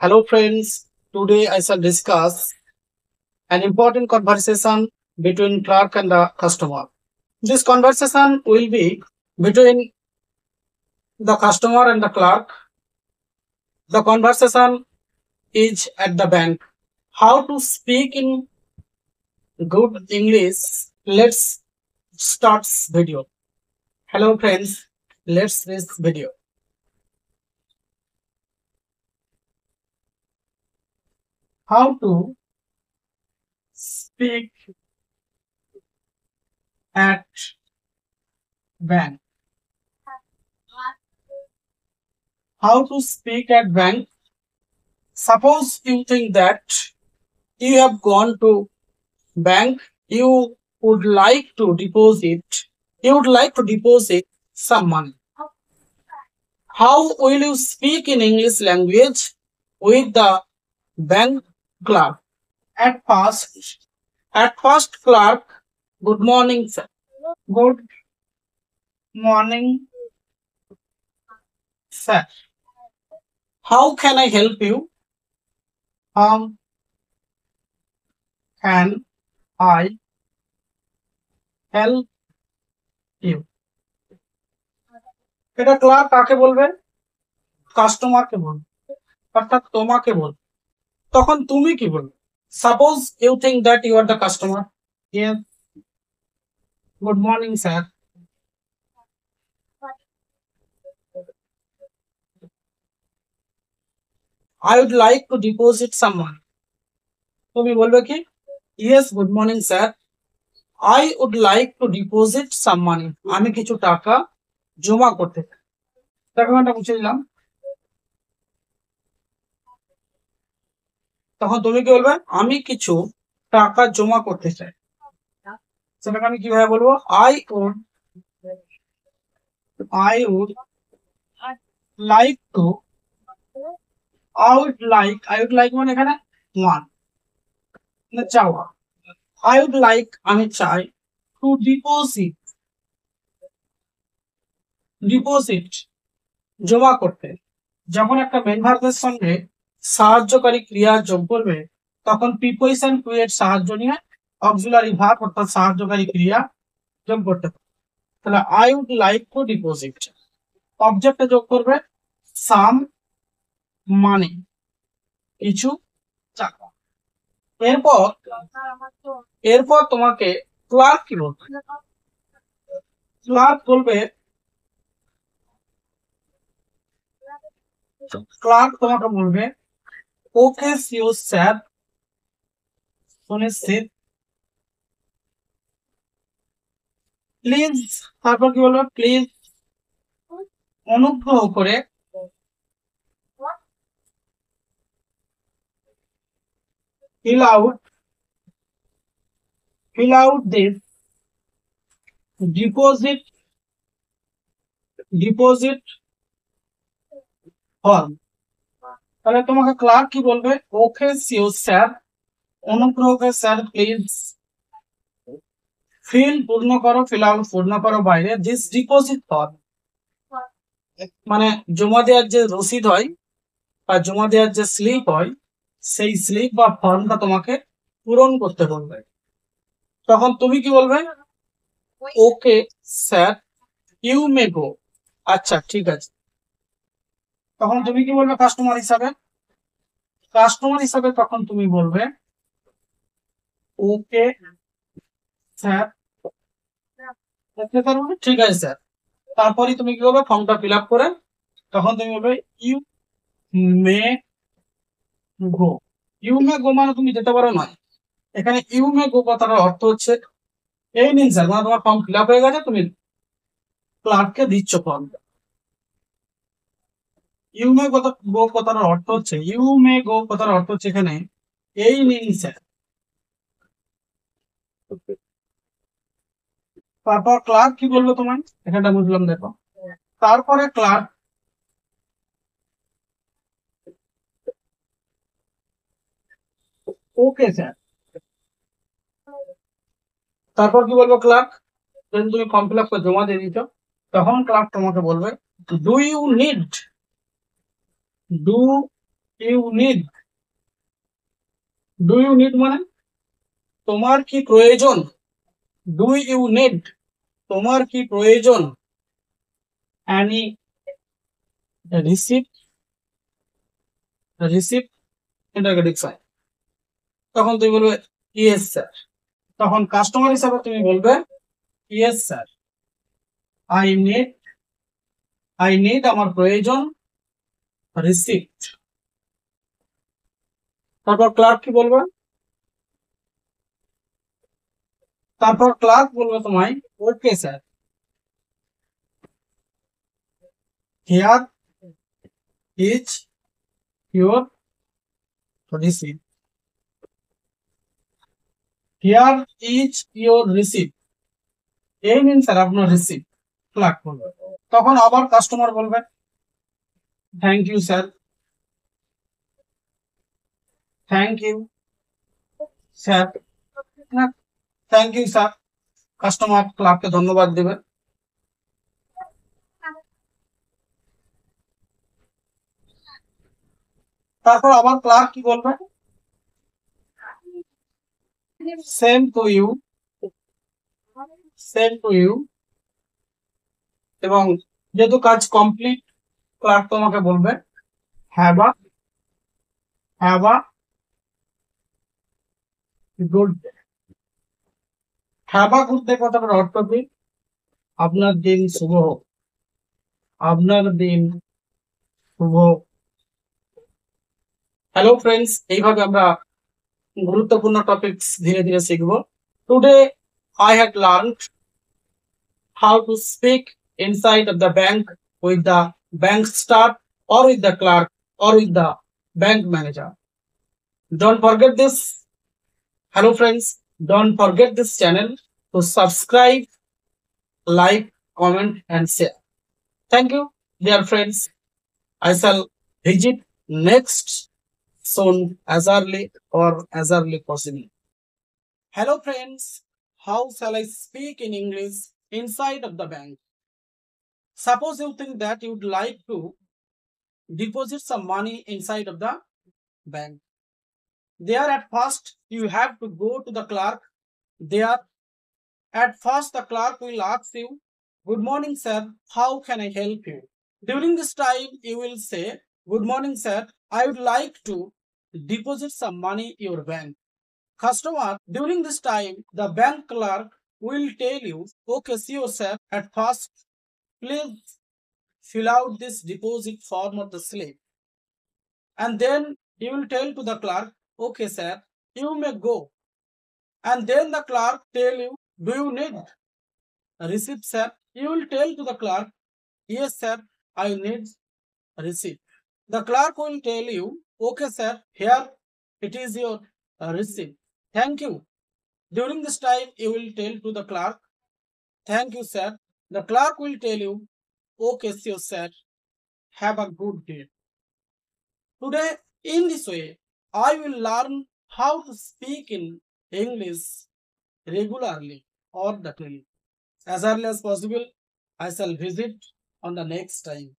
Hello friends, today I shall discuss an important conversation between clerk and the customer. This conversation will be between the customer and the clerk. The conversation is at the bank. How to speak in good English? Let's start this video. Hello friends, let's this video. How to speak at bank. How to speak at bank? Suppose you think that you have gone to bank, you would like to deposit some money. How will you speak in English language with the bank clerk? At first clerk, good morning sir. Good morning sir. How can I help you? How can I help you? এটা clerk কাকে বলবে? কাস্টমারকে বলবে, অর্থাৎ তোমাকে বলবে। তখন তুমি কি বলবে? Suppose you think that you are the customer. Yes, good morning sir. I would like to deposit some money. তুমি বলবে কি? Yes, good morning sir. I would like to deposit some money. আমি কিছু টাকা জমা করতে চাই। টাকাটা মুছে দিলাম। তখন তুমি কি বলবে? আমি কিছু টাকা জমা করতে চাই। সেটাকে আমি কিভাবে বলবো? I would like to, I would like মানে এখানে ওয়ান মানে চাওয়া। I would like আমি চাই to deposit জমা করতে। যখন একটা মেন ভার্বের সঙ্গে সাহায্যকারী ক্রিয়া যোগ করবে তখন প্রিপোজিশন টু এর সাহায্য নিয়ে অক্সিলারি ভার্ব অর্থাৎ সাহায্যকারী ক্রিয়া যোগ করতে হবে। তাহলে I would like to deposit, অবজেক্টে যোগ করবে সাম মানি, কিছু টাকা। এরপর তোমাকে ক্লার্ক কি বলবে? ক্লার্ক বলবে, ক্লার্ক তোমাকে বলবে ওকে সিও স্যার, সুনিশ্চিত প্লিজ। তারপর কি বলবে? প্লিজ অনুগ্রহ করে fill out this deposit form। তাহলে তোমাকে ক্লার্ক কি বলবে? ওকে সিও স্যার, অনুগ্রহ করে স্যার প্লিজ পূর্ণ করো বাইরে দিস ডিপোজিট ফর্ম, মানে জমা দেওয়ার যে রসিদ হয় বা জমা দেওয়ার যে স্লিপ হয় সেই স্লিপ বা ফর্মটা তোমাকে পূরণ করতে বলবে। তখন তুমি কি বলবে? ওকে স্যার ইউ মে গো। আচ্ছা ঠিক আছে। তখন তুমি কি বলবে কাস্টমার হিসাবে? তখন তুমি বলবে ওকে স্যার, ঠিক আছে স্যার। তারপরে তুমি কি করবে? ফর্মটা ফিল আপ করে তখন তুমি বলবে you may go. You may গো মানে তুমি যেতে পারো নয়। এখানে ইউ মে গো কথাটার অর্থ হচ্ছে এই নিন স্যার, মানে তোমার ফর্ম ফিল আপ হয়ে গেছে, তুমি ক্লার্ককে দিচ্ছ ফর্মটা। ইউ মে গো কথার অর্থ হচ্ছে এখানে এই নিন স্যার। তারপর ক্লার্ক কি বলবো তোমায়? এখানটা বুঝলাম, দেখো। তারপরে ক্লার্ক ওকে স্যার। তারপর কি বলবো? ক্লার্ক যখন তুমি ফর্ম ফিল আপ করে জমা দিয়ে দিচ্ছ তখন ক্লার্ক তোমাকে বলবে do you need, do you need মানে তোমার কি প্রয়োজন, do you need তোমার কি প্রয়োজন, any receipt, receipt interrogative sign, তখন তুমি বলবে ইয়েস স্যার, তখন কাস্টমার হিসাবে তুমি বলবে yes sir, I need, I need আমার প্রয়োজন রিসিপ্ট। তারপর ক্লার্ক কি বলবে, তারপর ক্লার্ক বলবে তোমায় okay sir, here is your receipt, here is your receipt, এই নিন স্যার আপনার রিসিপ্ট, ক্লার্ক বলবে। তখন আবার কাস্টমার বলবে thank you sir, thank you sir, thank you sir, customer ক্লার্ককে ধন্যবাদ দেবে। তারপর আবার ক্লার্ক কি বলবে, same to you, same to you, এবং যেহেতু কাজ কমপ্লিট ক্লার্ক তোমাকে বলবে have a good day. Have a good day কথাটার অর্থ কি, আপনার দিন শুভ হোক, আপনার দিন শুভ। হ্যালো ফ্রেন্ডস, এইভাবে আমরা গুরুত্বপূর্ণ টপিকস ধীরে ধীরে শিখবো। Today I had learned how to speak inside of the bank with the bank staff or with the clerk or with the bank manager. Don't forget this. Hello friends, don't forget this channel to subscribe, like, comment and share. Thank you dear friends. I shall visit next soon as early possible. Hello friends, how shall I speak in English inside of the bank? Suppose you think that you would like to deposit some money inside of the bank. There at first you have to go to the clerk. There at first the clerk will ask you, good morning sir, how can I help you? During this time you will say, good morning sir, I would like to deposit some money in your bank. Customer, during this time the bank clerk will tell you, okay sure sir, at first please fill out this deposit form of the slip, and then you will tell to the clerk, okay sir, you may go, and then the clerk tell you, do you need a receipt sir? You will tell to the clerk, yes sir, I need a receipt. The clerk will tell you, okay sir, here it is your receipt, thank you. During this time you will tell to the clerk, thank you sir. The clerk will tell you, okay sure sir, have a good day. Today in this way I will learn how to speak in English regularly or the daily. As early as possible I shall visit on the next time.